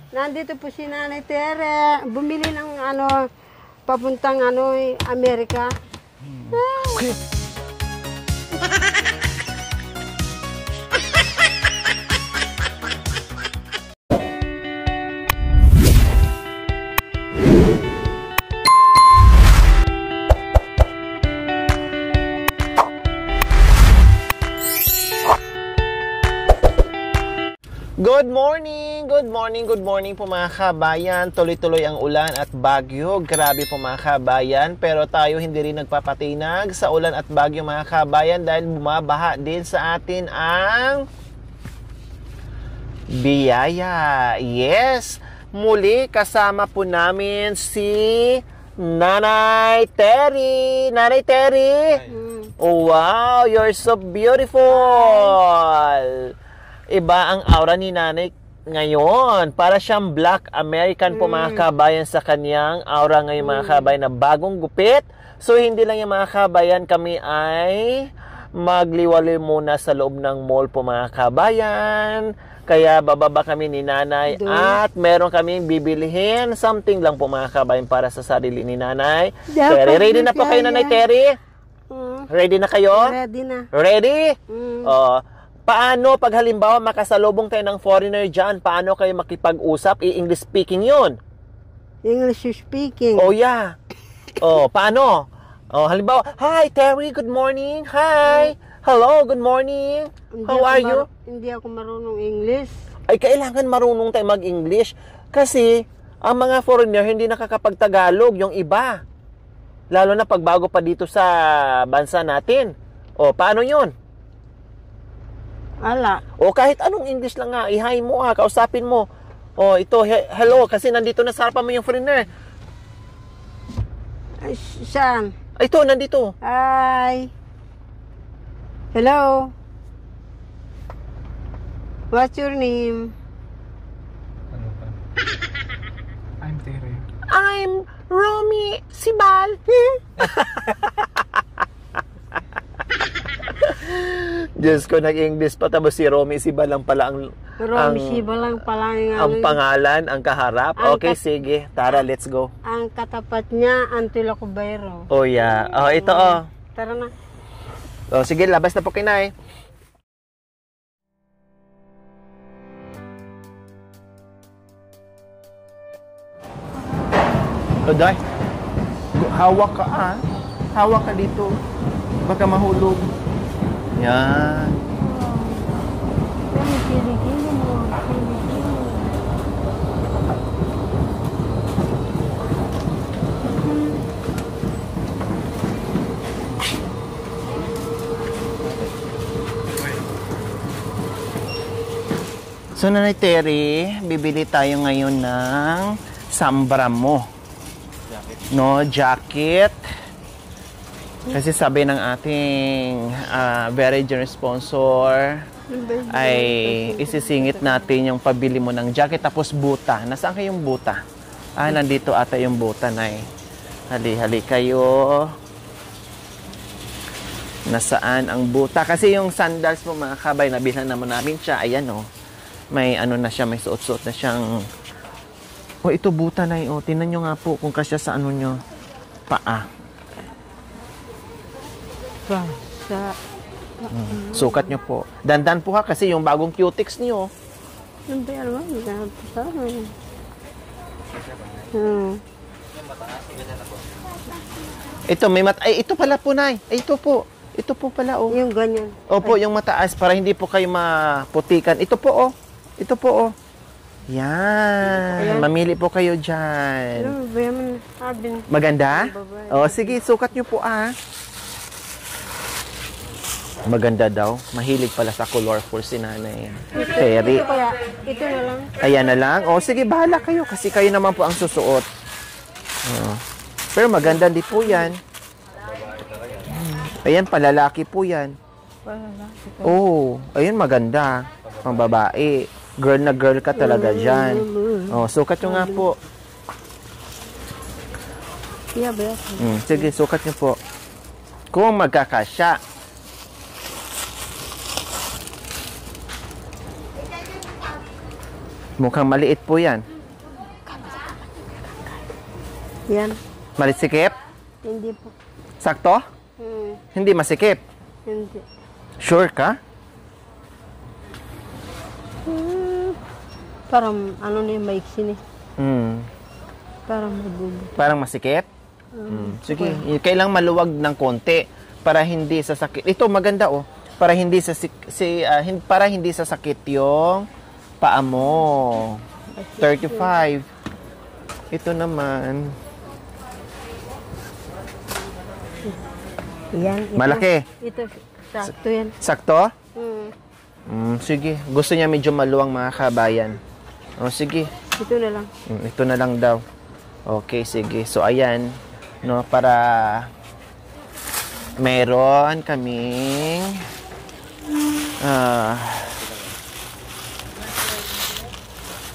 Nandito po si Nanay Tere. Bumili ng papuntang Amerika. Okay. Good morning! Good morning, good morning po mga kabayan. Tuloy-tuloy ang ulan at bagyo. Grabe po mga kabayan. Pero tayo hindi rin nagpapatinag sa ulan at bagyo mga kabayan dahil bumabaha din sa atin ang biyaya. Yes! Muli kasama po namin si Nanay Terry. Nanay Terry! Oh, wow! You're so beautiful! Iba ang aura ni Nanay ngayon. Para siyang Black American po mga kabayan sa kanyang aura ngayon mga kabayan na bagong gupit. So hindi lang yung mga kabayan, kami ay magliwali muna sa loob ng mall po mga kabayan. Kaya bababa kami ni Nanay at meron kaming bibilihin. Something lang po mga kabayan para sa sarili ni Nanay. Terry, ready na po kayo Nanay Terry? Ready na kayo? Ready na. Ready? Paano pag halimbawa makasalubong tayo ng foreigner dyan, paano kayo makipag-usap? I-English speaking yun. English speaking. Oh yeah. Oh, paano? Oh, halimbawa, hi Terry, good morning. Hi. Hello, good morning. How are you? Hindi ako marunong English. Ay, kailangan marunong tayo mag-English kasi ang mga foreigner hindi nakakapag-Tagalog, yung iba. Lalo na pag bago pa dito sa bansa natin. Oh, paano yun? Ala. O kahit anong English lang nga, i-hi mo kausapin mo. O ito, hello, kasi nandito na sa harapan mo yung foreigner. Ay, saan? Ito, nandito. Hi. Hello. What's your name? Ano pa? I'm Terry. I'm Romy Sibal. Diyos ko, nag-English pa tapos si Romy Sibal lang pala ang pangalan, ang kaharap. Okay, sige. Tara, let's go. Ang katapat niya, Antilo Cubero. Oh, yeah. Oh, ito, oh. Tara na. Oh, sige, labas na po kinay. Oday, hawak ka hawak ka dito, baka mahulog. Yan. So Nanay Terry, bibili tayo ngayon ng Sambramo. No, jacket. Kasi sabi ng ating very generous sponsor ay isisingit natin yung pabili mo ng jacket tapos buta. Nasaan kayong buta? Nandito ata yung buta, Nay. Hali kayo. Nasaan ang buta? Kasi yung sandals mo mga kabay, nabilang naman namin siya. Ayan oh. May ano na siya, may suot-suot na siyang. Oh, ito buta, Nay. Oh, tingnan nyo nga po kung kasya sa ano nyo. Paa. Sukat nyo po. Dandan po kasi yung bagong cutex nyo. Ito may ito pala po, Nay. Ito po. Ito po pala oh. Yung ganyan. Opo, yung mataas para hindi po kayo maputikan. Ito po oh. Ito po oh. Yan. Mamili po kayo dyan. Maganda? Oh, sige, sukat nyo po Maganda daw. Mahilig pala sa colorful si Nanay Terry. Ito na lang. Ayan na lang. O, sige, bahala kayo. Kasi kayo naman po ang susuot. Pero maganda din po yan. Ayan, palalaki po yan. Oo. Ayan, maganda. Pang babae. Girl na girl ka talaga dyan. O, sukat nyo nga po. Sige, sukat nyo po. Kung magkakasya. Mukhang maliit po yan. Yan. Malisikip? Hindi po. Sakto? Hindi masikip? Hindi. Sure ka? Parang ano na yung maiksi ni. Hmm. Parang mabubo. Parang masikip? Sige, kailang maluwag ng konti para hindi sasakit. Ito maganda oh, para hindi para hindi sasakit yung paa mo. 35. Ito naman. Yan. Ito, Malaki. Ito, sakto yan. Sakto? Hmm. Sige. Gusto niya medyo maluwang mga kabayan. O, sige. Ito na lang. Ito na lang daw. Okay, sige. So, ayan. No, para meron kaming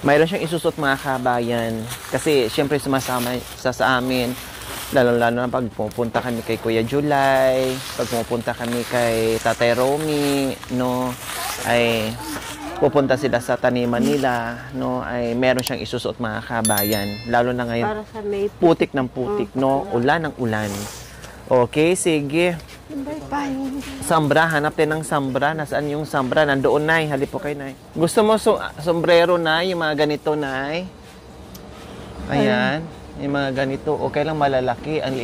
mayroon siyang isusot mga kabayan. Kasi, syempre, sumasama sa amin. Lalo-lalo na pag pupunta kami kay Kuya July, pag pupunta kami kay Tatay Romy, no, ay pupunta sila sa taniman nila, no, ay meron siyang isusuot mga kabayan. Lalo na ngayon, Para sa may putik ng putik, no, ulan ng ulan. Okay, sige. Sambra, hanap din ng sambra. Nasaan yung sambra? Nandoon, Nay. Halip po kay Nay. Gusto mo sombrero, Nay? Yung mga ganito, Nay? Ayan. Yung mga ganito. Okay lang malalaki. Ang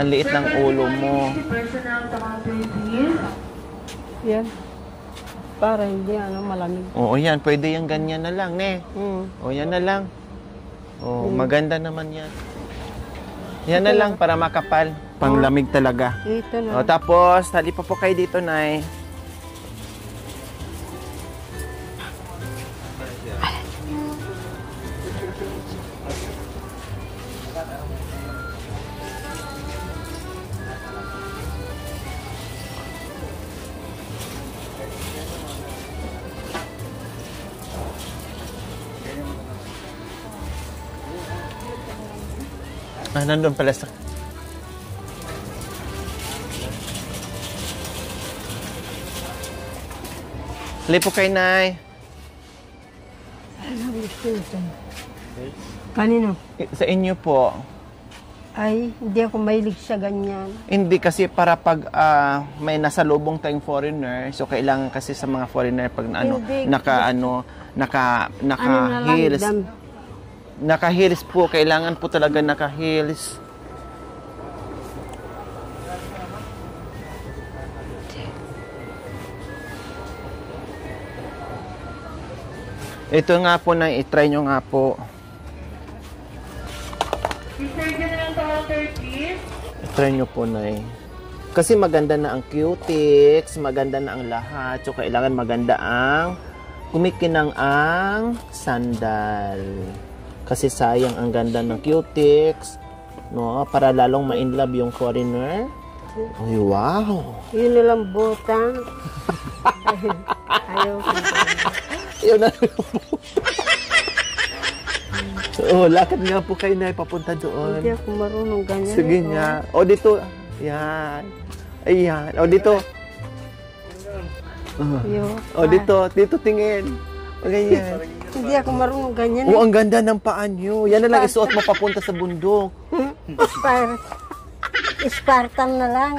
liit ng ulo mo. yan. Para hindi malamig. Oo, yan. Pwede yung ganyan na lang, ne? O, yan na lang. O, maganda naman yan. Yan na lang para makapal. Panglamig talaga. Ito na. O, tapos, halip po kayo dito, Nay. Nandun pala sa... Halip po kayo, Nay. Kanino? Sa inyo po. Ay, hindi ako mahilig sa ganyan. Hindi kasi para pag may nasalubong tayong foreigner, so kailangan kasi sa mga foreigner pag Hindi. naka-heels. Naka-heels po, kailangan po talaga naka-heels. Ito nga po na i-try nyo nga po. I-try nyo po na Kasi maganda na ang cutics, maganda na ang lahat. So kailangan maganda ang kumikinang ang sandal. Kasi sayang ang ganda ng cutics, no? Para lalong ma-inlove yung foreigner. Ay, wow! Yun na lang butang. Ayaw ko. Yun na. So, lakad nga po kayo na papunta doon. Hindi ako marunong ganyan. Sige nga. O, dito. Yan. Ayan. O, dito. O, dito. Dito tingin. O, ganyan. Hindi ako marunong ganyan. O, ang ganda ng paa nyo. Yan na lang isuot mo papunta sa bundok. Spartan na lang.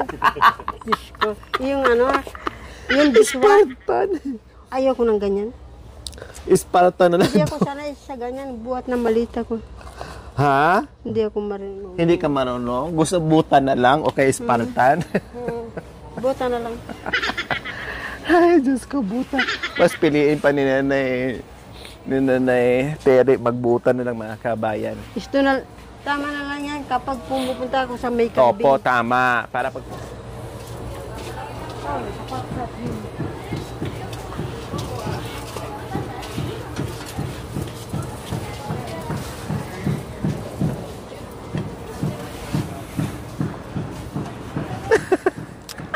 Diyos ko. Yung yung Spartan. ayaw ko ng ganyan. Spartan na lang. Hindi ako sanay sa ganyan. Buhat na malita ko. Ha? Hindi ako marunong. Hindi ka marunong? Gusto buta na lang o kay Spartan? Buta na lang. Ay, Diyos ko, buta. Mas piliin pa ni Nanay Tere, magbuta na lang mga kabayan. Gusto na, tama na lang yan kapag pumupunta ako sa may Opo, tama. Para pag...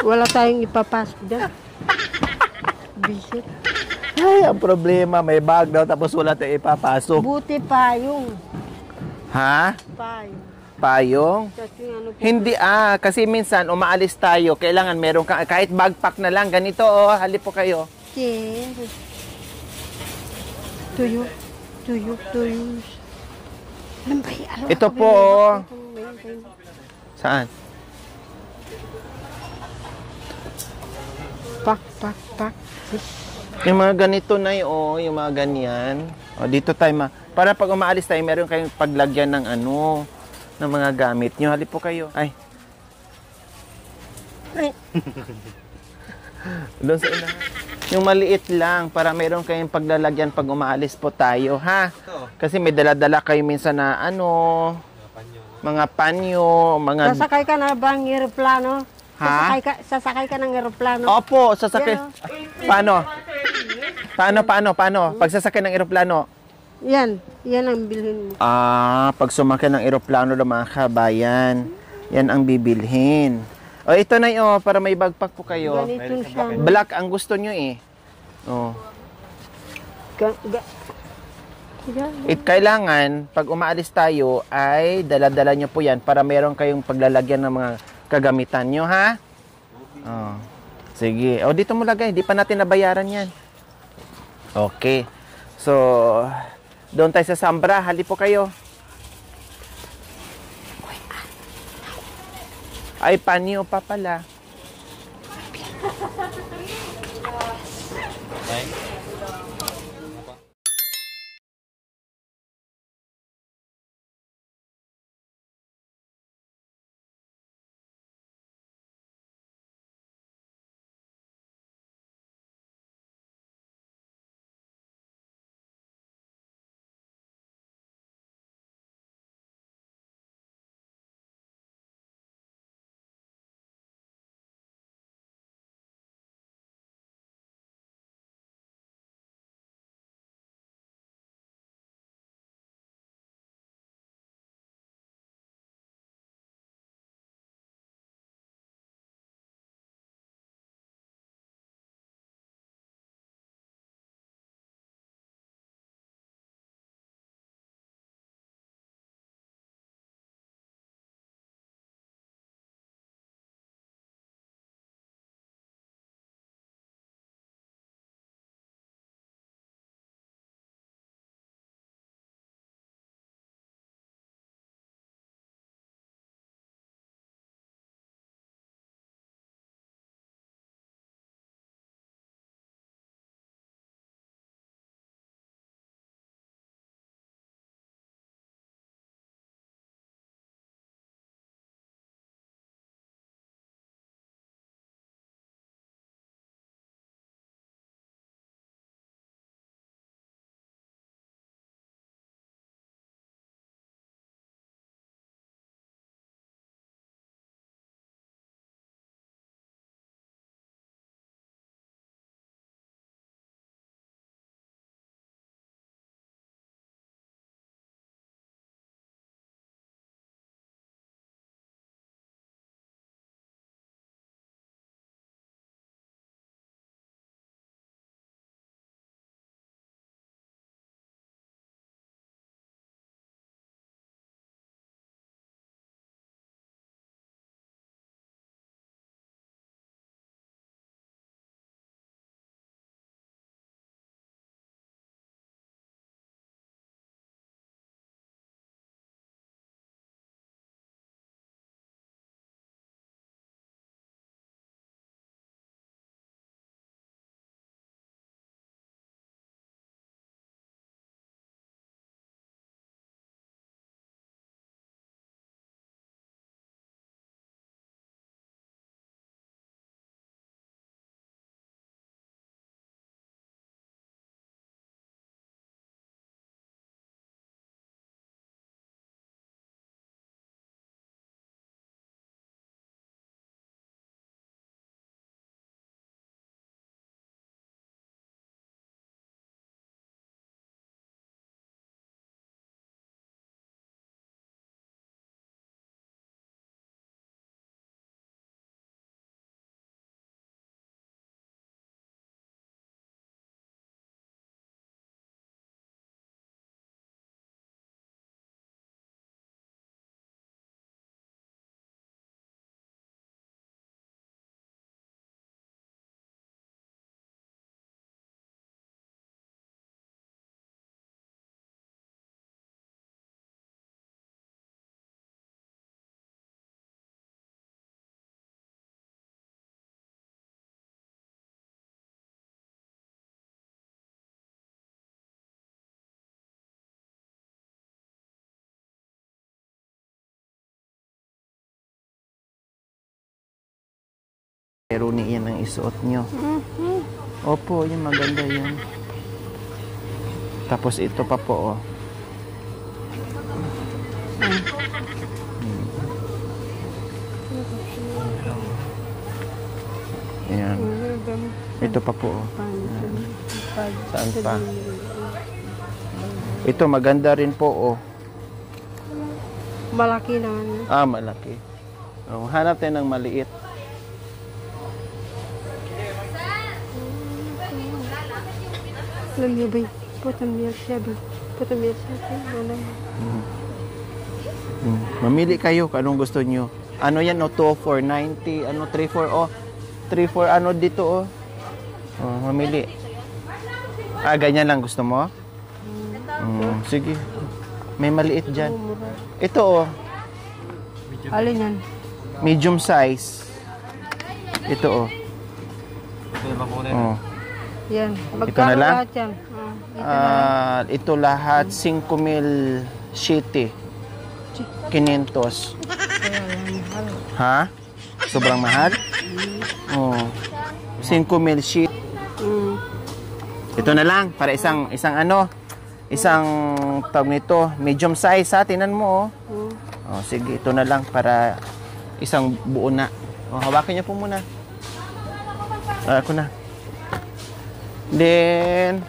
Wala tayong ipapasok dyan. Visit. Ay, ang problema, may bag daw tapos wala tayong ipapasok. Buti payong. Ha? Payong. Payong? Kasi po. Hindi kasi minsan umaalis tayo, kailangan meron ka, kahit backpack na lang, ganito halip po kayo. Tuyo. Lambay, alo, Ito ako, po. binibak ko. Saan? Pak, pak, pak. Yung mga ganito na yung mga ganyan. O, dito tayo para pag umaalis tayo, meron kayong paglagyan ng ng mga gamit nyo. Halip po kayo. Ay. Ay. Doon sa unahan. Yung maliit lang para meron kayong paglalagyan pag umaalis po tayo, ha? Kasi may dala-dala kayo minsan na mga panyo, mga... Sasakay ka na bang eroplano? Ha? Sasakay ka ng eroplano? Opo, sasakay. Yan, Paano? Pag sasakay ng eroplano? Yan ang bilhin mo. Pag sumakay ng eroplano ng mga kabayan, yan ang bibilhin. O, ito na para may bagpak po kayo. Ganito siya. Black ang gusto nyo eh. Oh. Kailangan, pag umaalis tayo, ay dala-dala nyo po yan para meron kayong paglalagyan ng mga kagamitan nyo, ha? Oh. Sige. O, dito mo lagay. Di pa natin nabayaran yan. Okay. So, doon tayo sa Sambra. Halip po kayo. Ay, panyo pa pala. Pero yan ang isuot nyo. Opo, yung maganda yan. Tapos ito pa po, oh. Ayan. Ito pa po, oh. Saan pa? Ito maganda rin po, oh. Malaki naman. Ah, malaki. Oh, hanap tayo ng maliit. Alam niyo ba? Putamir siya ba? Putamir siya. Alam. Mamili kayo kung anong gusto nyo. Ano yan, no? 2 for 90. Ano, 3 for, oh. 3 for ano dito, oh. Oh, mamili. Ah, ganyan lang gusto mo? Sige. May maliit dyan. Ito, oh. Alin yan? Medium size. Ito, oh. Oh. Yan. Ito na lang? Lahat yan. Ito lahat 5,000 shiti. 500. Ha? Sobrang mahal? Oh. 5,000 shit. Ito na lang para isang tawag nito, medium size ha, tinan mo, oh. Oh, sige, ito na lang para isang buo na. Oh, hawakan niyo po muna. Ako na. Then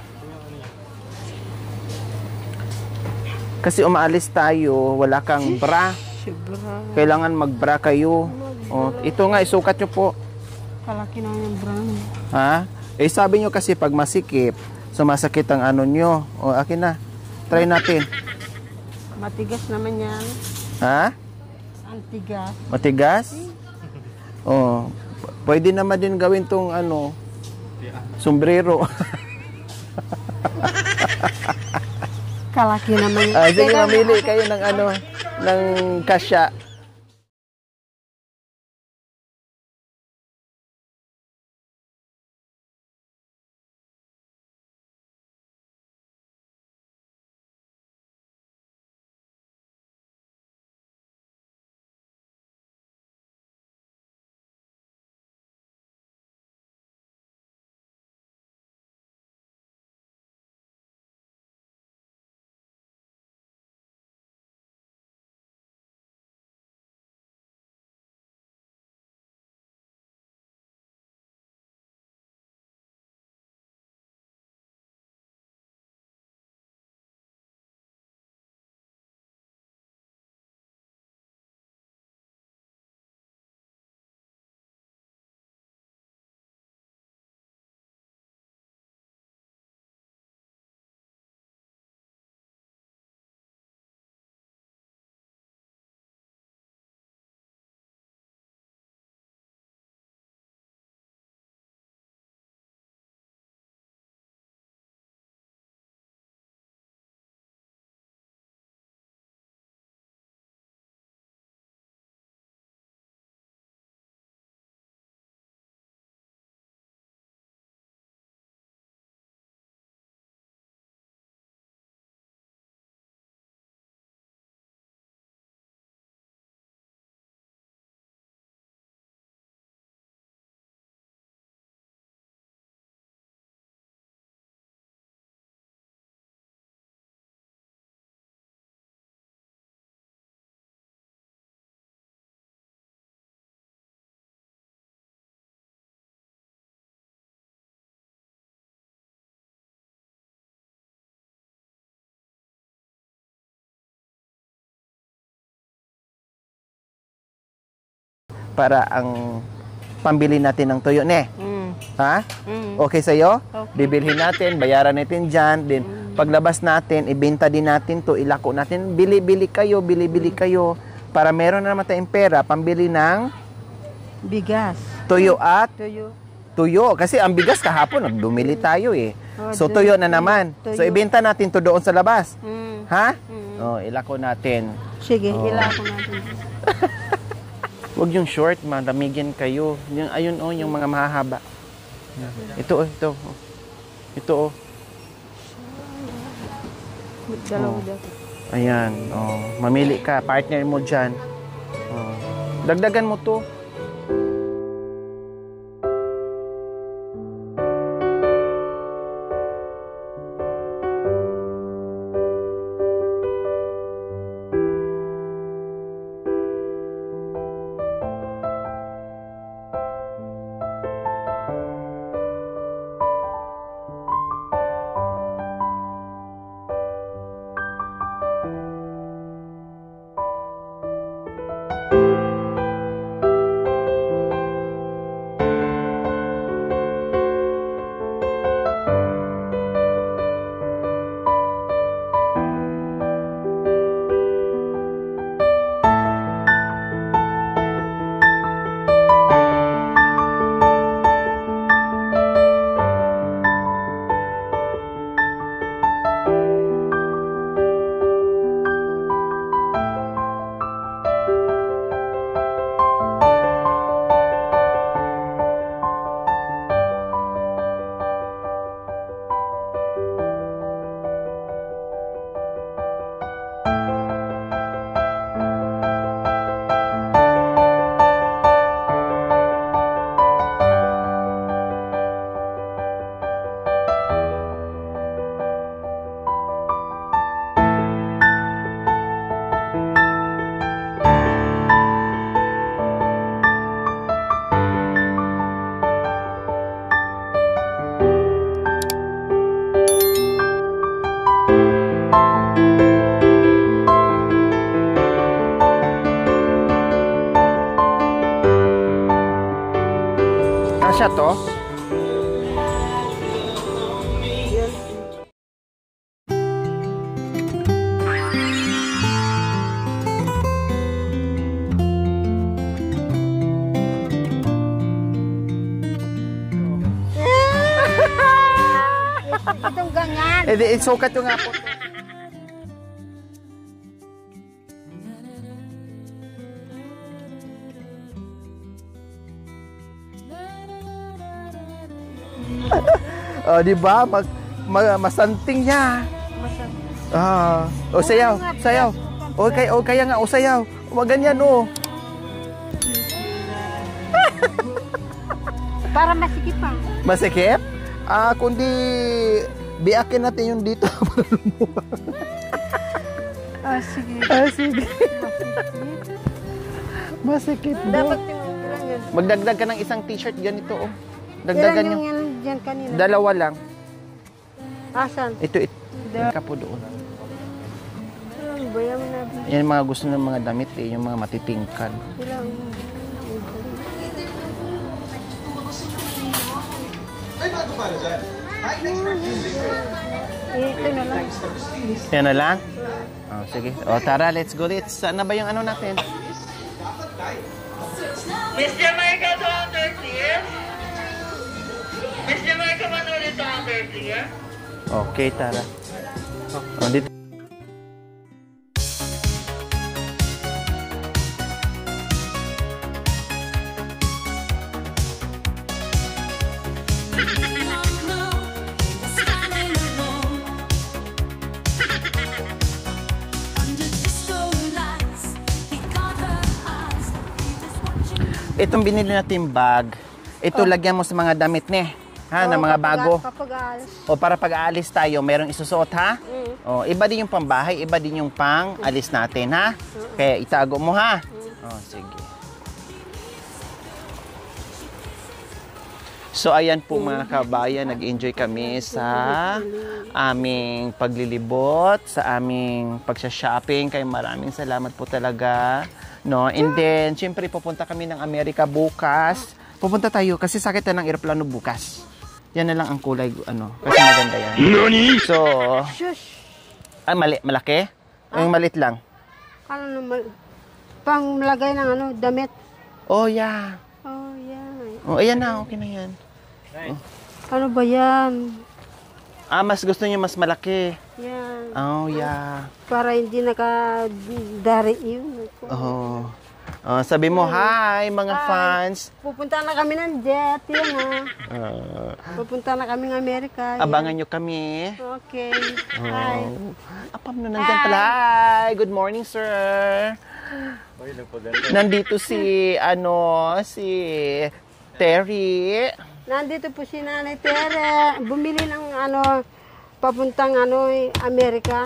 kasi umaalis tayo, wala kang bra. Kailangan mag-bra kayo. Oh, ito nga isukat niyo po. Kalaki na yung brown. Ha? Eh sabi niyo kasi pag masikip, sumasakit ang ano niyo. O akin na. Try natin. Matigas naman yan. Ha? Antigas. Matigas? Oh, pwede naman din gawin tong ano, sombrero. Kalaki naman yan. Sige, mamili kayo ng ano, ng kasya. Para ang pambili natin ng tuyo, ne? Ha? Okay sa'yo? Okay. Bibilhin natin, bayaran natin dyan. Then, paglabas natin, ibenta din natin to, ilako natin. Bili-bili kayo, bili-bili kayo. Para meron na naman tayong pera, pambili ng Bigas. tuyo at Tuyo. tuyo. Kasi ang bigas kahapon, bumili tayo eh. So, tuyo na naman. So, Tuyo. ibenta natin to doon sa labas. Ha? Mm. Oh, ilako natin. Sige, ilako natin. Huwag yung short, malamigin kayo. Yung, ayun oh, yung mga mahahaba. Ito oh, ito. Oh. Ito oh. Dalawa Oh. daw. Ayan. Oh. Mamili ka, partner mo dyan. Oh. Dagdagan mo to. Kasya to? Itong ganyan. Eh, di, sukat ko nga po. Oh, di ba? Masanting niya. Ah, o sayaw, sayaw. O kaya nga, o sayaw. Wag ganyan, oh. Para masikip pa. Masikip? Ah, kundi biakin natin yung dito. Sige. Sige. Masikip mo. Dapat yung ilan yun. Magdagdag ka ng isang t-shirt ganito, oh. Ilan Dagdagan yung nyo. yan dyan kanina? Dalawa lang. Asan? Ito ka po doon. Bayaw na. Yan yung mga gusto ng mga damit eh, yung mga matitingkad. Ilan? Ito na lang. Yan na lang? Oh, sige. O tara, let's go. Saan na ba yung ano natin? Miss Jamaica down 30, Miss Jamaica manulit down 30, Okay, tara. Oh, dito. Itong binili natin bag, ito lagyan mo sa mga damit ni, ha, na mga bago. Kapag alis. O para pag aalis tayo, merong isusuot, ha? O, iba din yung pambahay, iba din yung pang alis natin, ha? Kaya itago mo, ha? O, sige. So, ayan po mga kabayan, nag-enjoy kami sa aming paglilibot, sa aming pagsha-shopping. Kaya maraming salamat po talaga. No? And then, syempre, pupunta kami ng Amerika bukas. Pupunta tayo kasi sakit na ng eroplano bukas. Yan na lang ang kulay, ano, kasi maganda yan. So, Shush! malaki? Yung malit lang? Ano naman? Pang lagay ng ano, damit. Oh, yeah. Oh, yan. Oh, ayan na, okay na yan. Ano ba yan? Ah, mas gusto niyo mas malaki. Yan. Oh, yeah. Para hindi nakadari yun. Oh. Oh, sabi mo, hi mga fans. Pupunta na kami ng jet, yun ha. Pupunta na kami ng Amerika. Abangan nyo kami. Okay. Hi. Apam na nandyan pala. Hi, good morning, sir. Nandito si, si Terry. Nandito po si Nanay Tere. Bumili ng papuntang Amerika.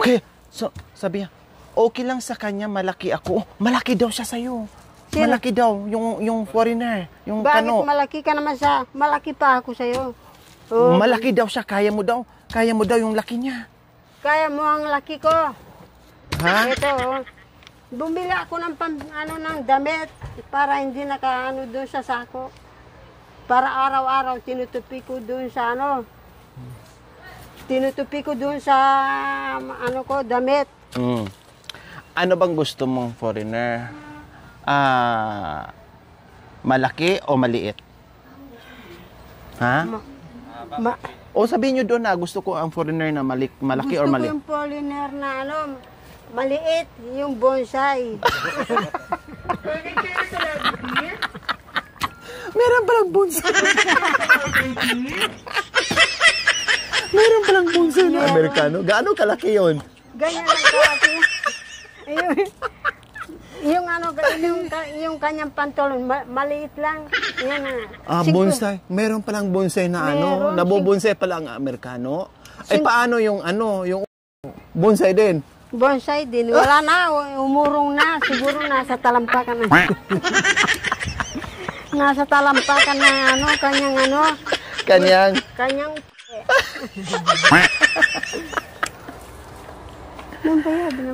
Okay, so sabi niya, okay lang sa kanya, malaki ako. Malaki daw siya sa'yo. Sino? Malaki daw, yung foreigner. Yung Bakit kano. malaki ka naman sa, malaki pa ako sa'yo. Oh, Malaki daw siya, kaya mo daw. Kaya mo daw yung laki niya. kaya mo ang laki ko. Ha? Ito, oh. Bumili ako ng ng damit para hindi doon sa sako. Para araw-araw tinutupi ko doon sa tinutupi ko doon sa damit. Ano bang gusto mong foreigner? Malaki o maliit? Ha? O sabihin nyo doon na gusto ko ang foreigner na malaki or Gusto ko maliit. yung polliner na maliit, yung bonsai. Meron palang bonsai. Meron palang bonsai na Amerikano. Gaano kalaki yon? Ganyan lang kalaki. yung kanyang pantolon, maliit lang. Yan na. Bonsai. Meron palang bonsai na Meron. Nabobonsai pala ang Amerikano. Ay paano yung yung bonsai din? Bonsai din. Wala na, umurong na. Siguro nasa talampakan na. Nasa talampakan na Kanyang. Kanyang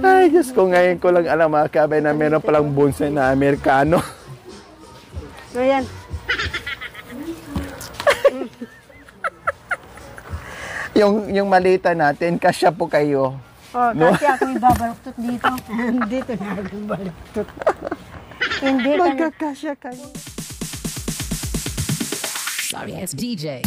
Ay, Diyos ko, ngayon ko lang alam mga kabay na meron palang bonsai na Amerikano. Ayan. yung malita natin, kasya po kayo. Oh, No? kasi ako ibabaluktot dito. Dito na ako baluktot. Hindi ka na. Magkakasya kayo. Sorry, it's DJ.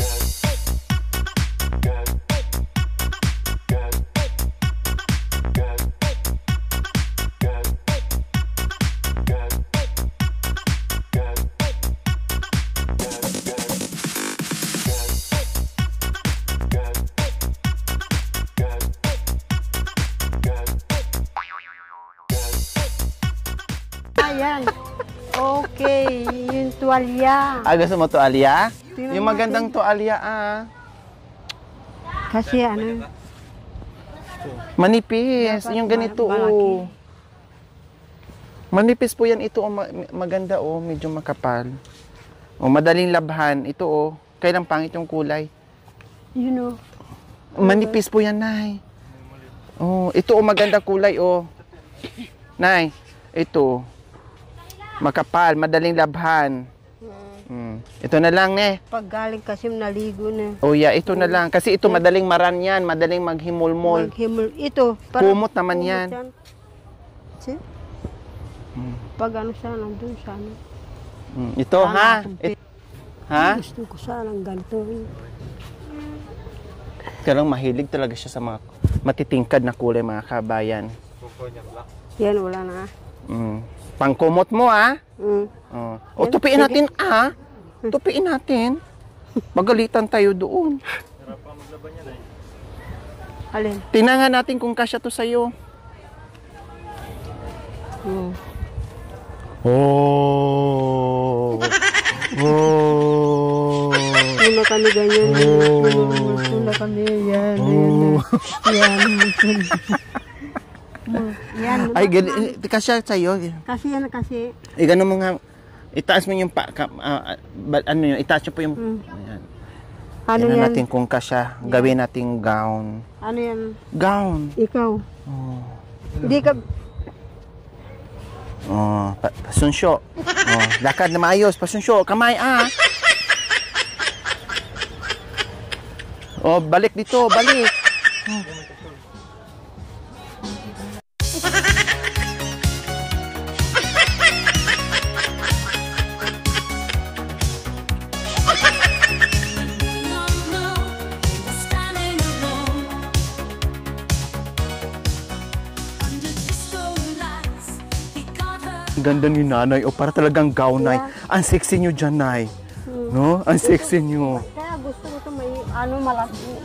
Ayan. Okay, yung tuwalya. Gusto mo tuwalya? Tingnan Yung magandang tuwalya, Kasi ano, Manipis. Dapat Yung ganito, malaki. Manipis po yan. Ito, maganda, medyo makapal. Madaling labhan. Ito, kailang pangit yung kulay. you know, Manipis po yan, Nay. Ito, maganda kulay, Nay, ito. Makapal, madaling labhan. Ito na lang, pag galing kasi naligo na. Ito na lang. Kasi ito, madaling maran yan. Madaling maghimulmol. Maghimol. Ito. Kumot naman yan. See? Pag ano siya, nandun siya. Ito, ha? Ha? Gusto ko sanang ganito. Kaya lang mahilig talaga siya sa mga matitingkad na kulay, mga kabayan. Yan, wala na. Pangkumot mo, ha? Tupiin natin, Tupiin natin. Magalitan tayo doon. Alin? Tinangan natin kung kasya to sa'yo. Tuna kami ganyan. Tuna kami. Yan. Yan. Yan. Ay, kasya sa'yo. Kasi yan kasi. Gano'n mo nga. Itaas mo yung itaas nyo po yung... Ayan. Ano Tingnan yan? natin kung kasya. Gawin nating gown. Ano yan? Gown. Ikaw. Hindi ka. Pasunsyo. Lakad na maayos. Pasunsyo. Kamay, balik dito. Balik. Ganda ni nanay. Para talagang gown, Nay. Ang sexy nyo dyan, Nay. No? Ang sexy nyo. Kaya gusto ko ito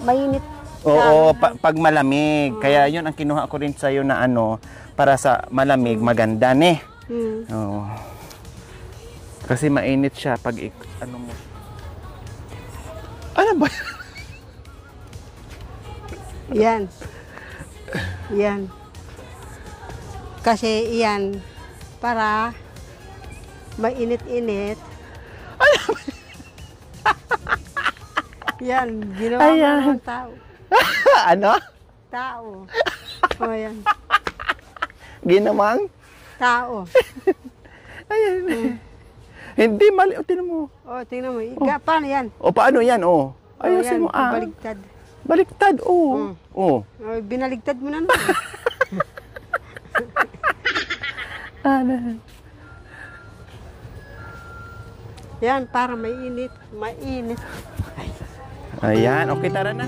mainit. Oo, pag malamig. Kaya yun ang kinuha ko rin sa'yo na para sa malamig, maganda, ne? Oo. Kasi mainit siya pag mo. Ano ba? Yan. Yan. Kasi yan, para mainit-init. Yan, ginawa ko ng tao. Ano? Tao. Yan. Ginawang? Tao. Ayan. Hindi, mali. Tingnan mo. Tingnan mo. Paano yan? Paano yan? Ayusin yan, mo, Baliktad. Baliktad, Binaligtad mo na naman. Yan, para mainit. Mainit. Ayan, okay, tara na.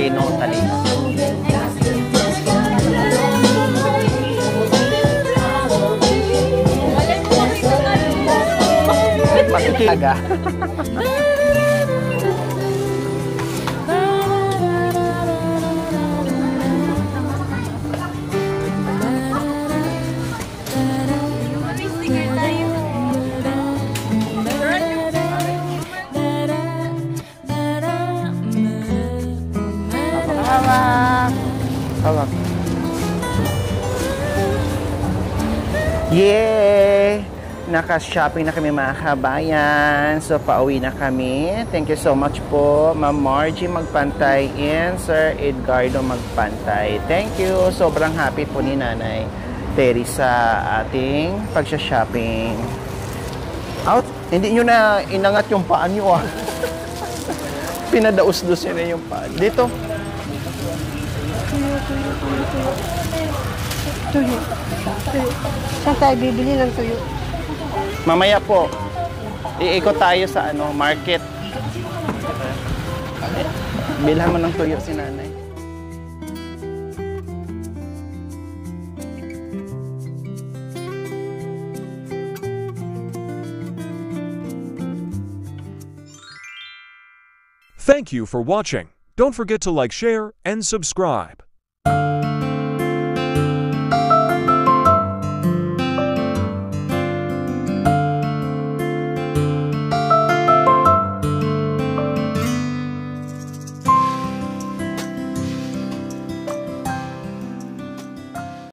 Talino, talino. Makikilaga. Hawak. Hawak. Yay! Naka-shopping na kami mga kabayan. So, pauwi na kami. Thank you so much po, Ma'am Margie Magpantay and Sir Edgardo Magpantay. Thank you. Sobrang happy po ni Nanay Terry sa ating pagsha-shopping. Out. Hindi nyo na inangat yung paa nyo ah. Pinadaus-dus nyo na yung paa. Dito. Tuyo. Saan tayo bibili ng tuyo? Mamaya po, iikot tayo sa market. Bilhan mo ng tuyo si Nanay. Thank you for watching. Don't forget to like, share, and subscribe.